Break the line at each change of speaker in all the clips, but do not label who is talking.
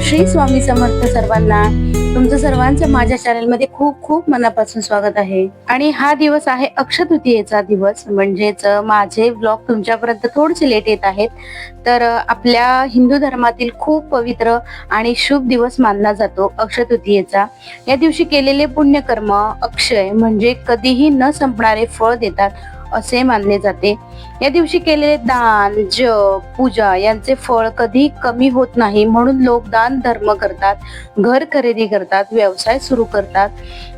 श्री स्वामी समर्थ सर्वांना. तुमचं सर्वांचं माझ्या चॅनलमध्ये खूप खूप मनापासून स्वागत आहे. आणि हा दिवस आहे अक्षय तृतीयेचा दिवस, म्हणजेच माझे ब्लॉग तुमच्यापर्यंत थोडेसे लेट येत आहेत. तर आपल्या हिंदू धर्मातील खूप पवित्र आणि शुभ दिवस मानला जातो अक्षय तृतीयेचा. या दिवशी केलेले पुण्यकर्म अक्षय म्हणजे कधीही न संपणारे फळ देतात असे मानले जाते. या दिवशी केलेले दान, जप, पूजा यांचे फळ कधी कमी होत नाही, म्हणून लोक दान धर्म करतात, घर खरेदी करतात, व्यवसाय सुरू करतात,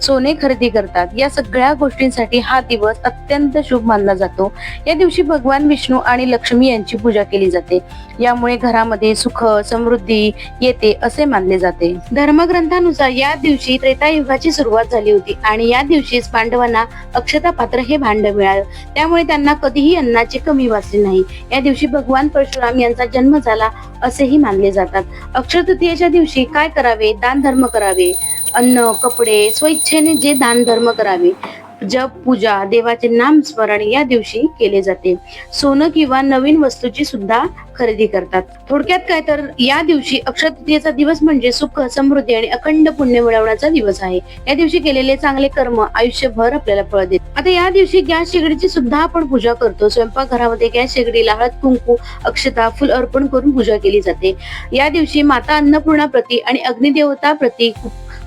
सोने खरेदी करतात. या सगळ्या गोष्टींसाठी हा दिवस अत्यंत शुभ मानला जातो. या दिवशी भगवान विष्णू आणि लक्ष्मी यांची पूजा केली जाते. यामुळे घरामध्ये सुख समृद्धी येते असे मानले जाते. धर्मग्रंथानुसार या दिवशी त्रेतायुगाची सुरुवात झाली होती आणि या दिवशीच पांडवांना अक्षता पात्र हे भांड मिळालं. त्यामुळे त्यांना कधीही अन्नाची कमी भासली नाही. या दिवशी भगवान परशुराम यांचा जन्म झाला असेही मानले जातात. अक्षय तृतीयेच्या दिवशी काय करावे? दान धर्म करावे. अन्न, कपडे, स्वइच्छेने जे दान धर्म करावे. जप, पूजा, देवाचे नाम स्मरण या दिवशी केले जाते. सोनं किंवा नवीन वस्तूची सुद्धा खरेदी करतात. थोडक्यात काय तर या दिवशी अक्षय तृतीयेचा दिवस म्हणजे सुख समृद्धी आणि अखंड पुण्य मिळवण्याचा दिवस आहे. या दिवशी केलेले चांगले कर्म आयुष्यभर आपल्याला फळ देतात. आता या दिवशी गॅस शेगडीची सुद्धा आपण पूजा करतो. स्वयंपाकघरामध्ये गॅस शेगडीला हळद कुंकू अक्षता फुल अर्पण करून पूजा केली जाते. या दिवशी माता अन्नपूर्णा प्रती आणि अग्निदेवता प्रती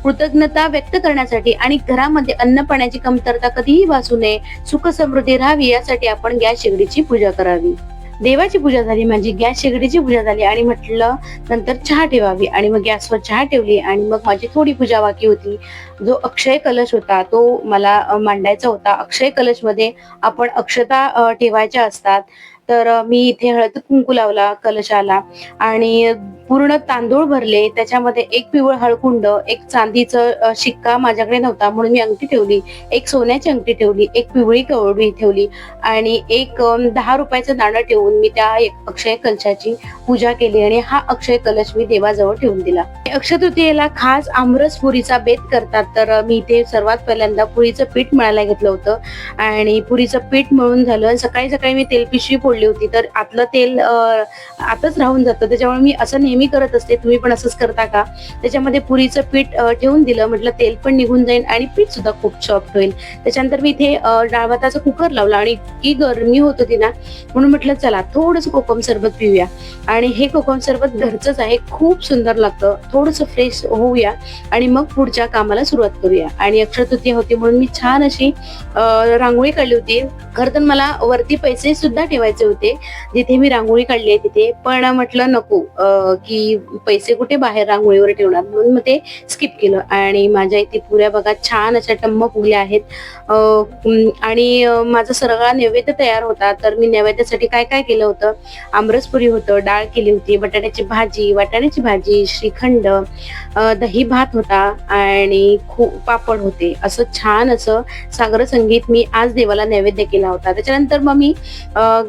कृतज्ञता व्यक्त करण्यासाठी आणि घरामध्ये अन्न पाण्याची कमतरता कधीही भासू नये, सुख समृद्धी राहावी यासाठी आपण गॅस शेगडीची पूजा करावी. देवाची पूजा झाली, माझी गॅस शेगडीची पूजा झाली आणि म्हटलं नंतर चहा ठेवावी आणि मग गॅसवर चहा ठेवली आणि मग माझी थोडी पूजा बाकी होती. जो अक्षय कलश होता तो मला मांडायचा होता. अक्षय कलश मध्ये आपण अक्षता ठेवायच्या असतात. तर मी इथे हळद कुंकू लावला कलशाला आणि पूर्ण तांदूळ भरले. त्याच्यामध्ये एक पिवळ हळकुंड, एक चांदीचं शिक्का माझ्याकडे नव्हता म्हणून मी अंगठी ठेवली, एक सोन्याची अंगठी ठेवली, एक पिवळी कवडी ठेवली आणि एक 10 रुपयाचं नाणं ठेवून मी त्या अक्षय कलशाची पूजा केली आणि हा अक्षय कलश मी देवाजवळ ठेवून दिला. अक्षय तृतीयेला खास आमरस पुरीचा बेत करतात. तर मी इथे सर्वात पहिल्यांदा पुरीचं पीठ मळायला घेतलं होतं आणि पुरीचं पीठ मळून झालं. सकाळी सकाळी मी तेलपिशवी फोडली होती, तर आतलं तेल आतच राहून जातं, त्याच्यामुळे मी असं नेहमी करत असते. तुम्ही पण असंच करता का? त्याच्यामध्ये पुरीचं पीठ ठेवून दिलं, म्हटलं तेल पण निघून जाईल आणि पीठ सुद्धा खूप सॉफ्ट होईल. त्याच्यानंतर मी इथे डाळ भाताचा कुकर लावला आणि इतकी गरमी होत होती ना, म्हणून म्हटलं चला थोडस कोकम सरबत पिऊया. आणि हे कोकम सरबत घरचंच आहे, खूप सुंदर लागतं. थोडस फ्रेश होऊया आणि मग पुढच्या कामाला सुरुवात करूया. आणि अक्षय तृतीया होती म्हणून मी छान अशी रांगोळी काढली होती. खरं तर मला वरती पैसे सुद्धा ठेवायचे होते जिथे मी रांगोळी काढली आहे तिथे, पण म्हटलं नको की पैसे कुठे बाहेर रांगोळीवर ठेवणार, म्हणून मग ते स्किप केलं. आणि माझ्या इथे पुऱ्या बघा छान अशा टम्म फुगल्या आहेत. आणि माझा सगळा नैवेद्य तयार होता. तर मी नैवेद्यासाठी काय काय केलं होतं? आमरसपुरी होतं, डाळ केली होती, बटाट्याची भाजी, वाटाण्याची भाजी, श्रीखंड, दही भात होता आणि खूप पापड होते. असं छान असं सागर संगीत मी आज देवाला नैवेद्य केला होता. त्याच्यानंतर मग मी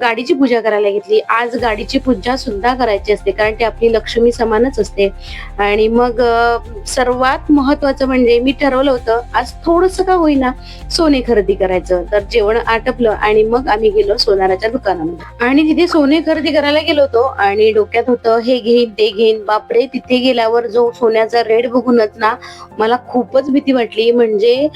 गाडीची पूजा करायला घेतली. आज गाडीची पूजा सुद्धा करायची असते कारण ती आपली लक्ष्मी समानच असते. आणि मग सर्वात महत्वाचं म्हणजे मी ठरवलं होतं आज थोडस का होईना सोने खरेदी करायचं. तर जेवण आटपलं आणि मग आम्ही गेलो सोनाराच्या दुकानामध्ये आणि तिथे सोने खरेदी करायला गेलो होतो आणि डोक्यात होतं हे घेईन ते घेईन. बापरे, तिथे गेल्यावर जो सोन्याचा रेट बघूनच ना मला खूपच भीती वाटली. म्हणजे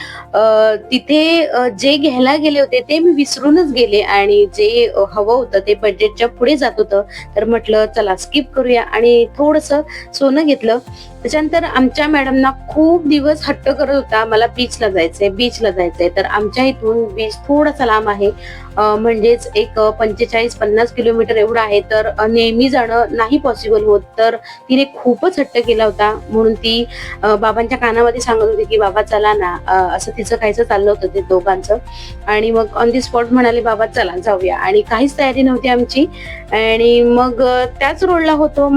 तिथे जे घ्यायला गेले होते ते मी विसरूनच गेले आणि जे हवं होतं ते बजेटच्या पुढे जात होतं. तर म्हटलं चला स्किप करूया आणि थोडस सोनं घेतलं. त्याच्यानंतर आमच्या मॅडमना खूप दिवस हट्ट करत होता मला बीचला जायचंय. तर आमच्या इथून बीच थोडासा लांब आहे, म्हणजेच एक 45-50 किलोमीटर एवढं आहे. तर नेहमी जाणं नाही पॉसिबल होत. तर तिने खूपच हट्ट केला होता म्हणून ती बाबांच्या कानामध्ये सांगत होती की बाबा चला ना, असं तिचं काहीच चाललं होतं ते दोघांचं. आणि मग ऑन दी स्पॉट म्हणाले बाबा चला जाऊया. आणि काहीच तयारी नव्हती आमची आणि मग त्याच रोडला होतो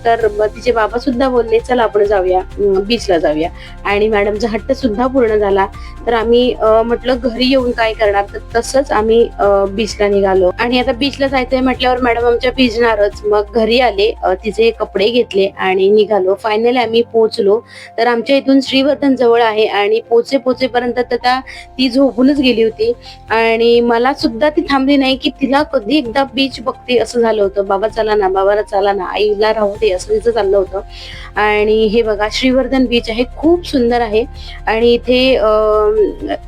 तर तिचे बाबा सुद्धा बोलले चला आपण जाऊया, बीचला जाऊया. आणि मॅडमचा हट्ट सुद्धा पूर्ण झाला. तर आम्ही म्हटलं घरी येऊन काय करणार, तर तसंच आम्ही बीचला निघालो. आणि आता बीचला जायचंय म्हटल्यावर मॅडम आमच्या भिजणारच. मग घरी आले, तिचे कपडे घेतले आणि निघालो. फायनली आम्ही पोहोचलो. तर आमच्या इथून श्रीवर्धन जवळ आहे आणि पोचेपर्यंत ती झोपूनच गेली होती आणि मला सुद्धा ती थांबली विसरली नाही की तिला कधी एकदा बीच बघते असं झालं होतं. बाबा चला ना, बाबाला चला ना, आईला राहू दे असं तिचं चाललं होतं. आणि हे बघा श्रीवर्धन बीच आहे, खूप सुंदर आहे. आणि इथे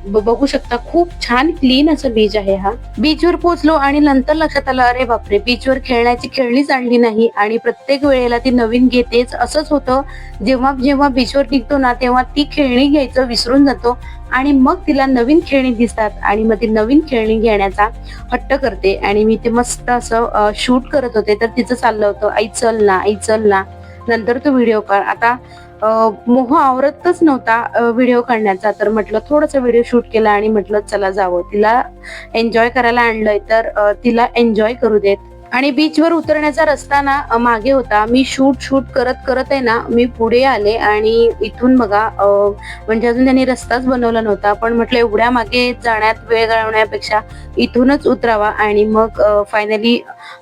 बघू शकता खूप छान क्लीन असं बीच आहे. हा बीचवर पोहोचलो आणि नंतर लक्षात आलं अरे बापरे, बीचवर खेळण्याची खेळणीच आणली नाही आणि प्रत्येक वेळेला ती नवीन घेतेच. असंच होतं, जेव्हा जेव्हा बीचवर निघतो ना तेव्हा ती खेळणी घ्यायचं विसरून जातो आणि मग तिला नवीन खेळणी दिसतात आणि मग ती नवीन खेळणी घेण्याचा हट्ट करते. आणि मी ते मस्त असं शूट करत होते तर तिचं चाललं होतं आई चल ना, आई चल ना, नंतर तू व्हिडिओ काढ. आता मोह आवरतच नव्हता व्हिडिओ काढण्याचा, तर म्हटलं थोडस व्हिडिओ शूट केला आणि म्हटलं चला जावं, तिला एन्जॉय करायला आणलंय तर तिला एन्जॉय करू देत. आणि बीचवर उतरण्याचा रस्ता ना मागे होता. मी शूट करत करत आहे ना मी पुढे आले आणि इथून बघा म्हणजे अजून त्यांनी रस्ताच बनवला नव्हता, पण म्हटलं एवढ्या मागे जाण्यात वेळ घालवण्यापेक्षा इथूनच उतरावा. आणि मग फायनली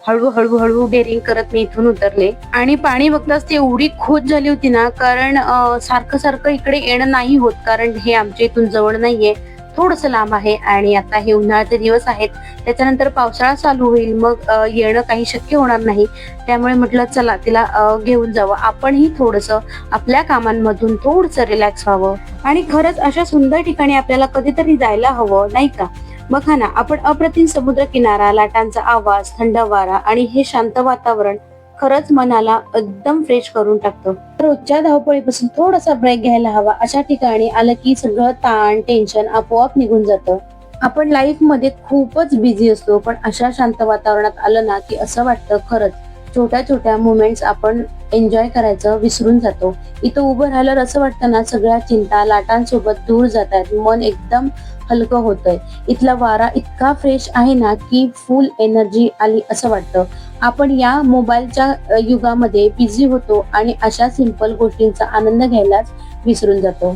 हळूहळू हळू डेअरिंग करत मी इथून उतरले. आणि पाणी बघताच ती एवढी खुश झाली होती ना, कारण सारखं सारखं इकडे येणं नाही होत, कारण हे आमच्या इथून जवळ नाहीये, थोडस लांब आहे. आणि आता हे उन्हाळ्याचे दिवस आहेत, त्याच्यानंतर पावसाळा चालू होईल, मग येणं काही शक्य होणार नाही. त्यामुळे म्हटलं चला तिला घेऊन जावं, आपणही थोडस आपल्या कामांमधून थोडस रिलॅक्स व्हावं. आणि खरंच अशा सुंदर ठिकाणी आपल्याला कधीतरी जायला हवं नाही का. बघा ना, आपण अप्रतिम समुद्र किनारा, लाटांचा आवाज, थंड वारा आणि हे शांत वातावरण खरंच मनाला एकदम फ्रेश करून टाकतं. रोजच्या धावपळीपासून थोडासा ब्रेक घ्यायला हवा. अशा ठिकाणी आलं की सगळं ताण टेन्शन आपोआप निघून जातं. आपण लाईफ मध्ये खूपच बिझी असतो, पण अशा शांत वातावरणात आलं ना की असं वाटतं खरंच छोट्या छोट्या मुमेंट्स आपण एन्जॉय करायचं विसरून जातो. इथं उभं राहिलं असं वाटतं ना सगळ्या चिंता लाटांसोबत दूर जात आहेत, मन एकदम हलकं होतंय. इथला वारा इतका फ्रेश आहे ना की फुल एनर्जी आली असं वाटतं. आपण या मोबाईलच्या युगामध्ये बिझी होतो आणि अशा सिंपल गोष्टींचा आनंद घ्यायलाच विसरून जातो.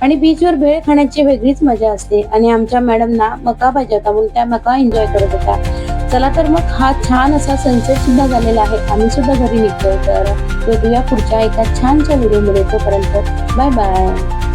आणि बीचवर भेळ खाण्याची वेगळीच मजा असते. आणि आमच्या मॅडमना मका पाहिजे होता म्हणून त्या मका एन्जॉय करत होता. चला तर मग हा छान असा सनसेट सुद्धा झालेला आहे, आम्ही सुद्धा घरी निघतोय. तर भेटूया पुढच्या एका छानच्या व्हिडिओमध्ये, तोपर्यंत बाय बाय.